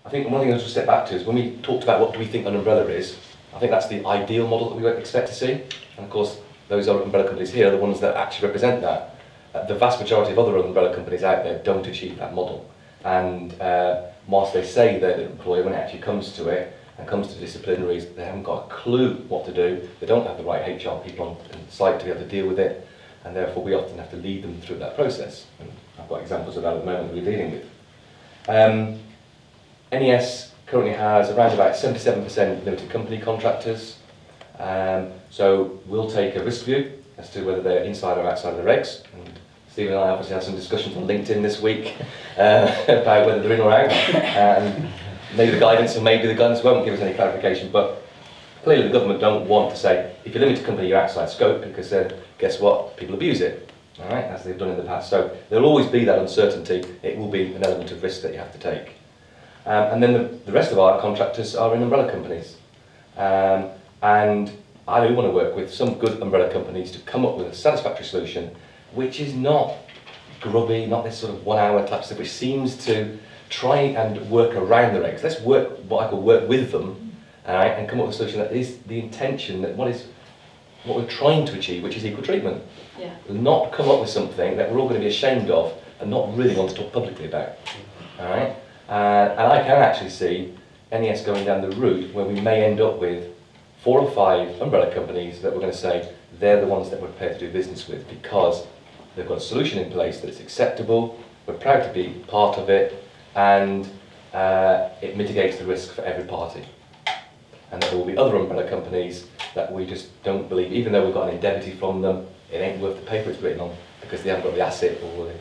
I think one thing I just step back to is when we talked about what do we think an umbrella is, I think that's the ideal model that we would expect to see. And of course, those other umbrella companies here are the ones that actually represent that. The vast majority of other umbrella companies out there don't achieve that model. And whilst they say they're the employer, when it actually comes to it, and comes to disciplinaries, they haven't got a clue what to do. They don't have the right HR people on site to be able to deal with it, and therefore we often have to lead them through that process. And I've got examples of that at the moment that we're dealing with. NES currently has around about 77% limited company contractors. So we'll take a risk view as to whether they're inside or outside of the regs. And Steve and I obviously had some discussions on LinkedIn this week about whether they're in or out. Maybe the guidance won't give us any clarification, but clearly the government don't want to say, if you're a limited company, you're outside scope, because then, guess what, people abuse it, all right, as they've done in the past. So there'll always be that uncertainty. It will be an element of risk that you have to take. And then the rest of our contractors are in umbrella companies. And I do want to work with some good umbrella companies to come up with a satisfactory solution, which is not grubby, not this sort of 1 hour type stuff, which seems to try and work around the regs. Let's work, what I call work with them, and come up with a solution that is the intention, that what we're trying to achieve, which is equal treatment. Yeah. Not come up with something that we're all going to be ashamed of and not really want to talk publicly about. All right? And I can actually see NES going down the route where we may end up with 4 or 5 umbrella companies that we're going to say they're the ones that we're prepared to do business with because they've got a solution in place that's acceptable, we're proud to be part of it, and it mitigates the risk for every party. And there will be other umbrella companies that we just don't believe, even though we've got an indemnity from them, it ain't worth the paper it's written on because they haven't got the asset or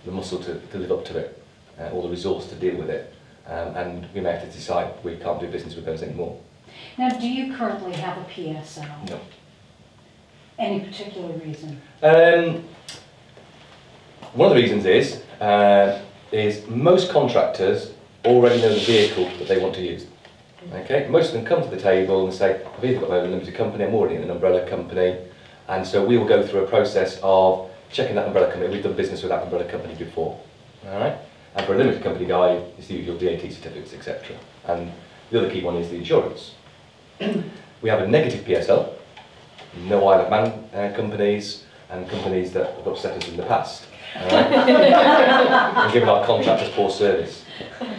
the muscle to live up to it, or the resource to deal with it. And we may have to decide we can't do business with those anymore. Now, do you currently have a PSL? No. Any particular reason? One of the reasons is most contractors already know the vehicle that they want to use. Okay, most of them come to the table and say, I've either got my own limited company, I'm already in an umbrella company, and so we will go through a process of checking that umbrella company. We've done business with that umbrella company before. All right? And for a limited company guy, it's the usual VAT certificates, etc. And the other key one is the insurance. We have a negative PSL, no Isle of Man companies, and companies that have upset us in the past. And given our contractors poor service.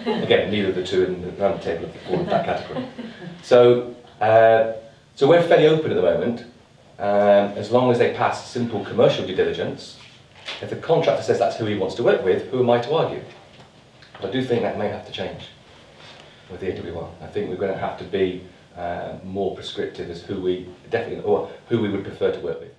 Again, neither of the two in the round table fall into that category. So, so we're fairly open at the moment, as long as they pass simple commercial due diligence. If the contractor says that's who he wants to work with, who am I to argue? But I do think that may have to change with the AWR. I think we're going to have to be more prescriptive as who we would prefer to work with.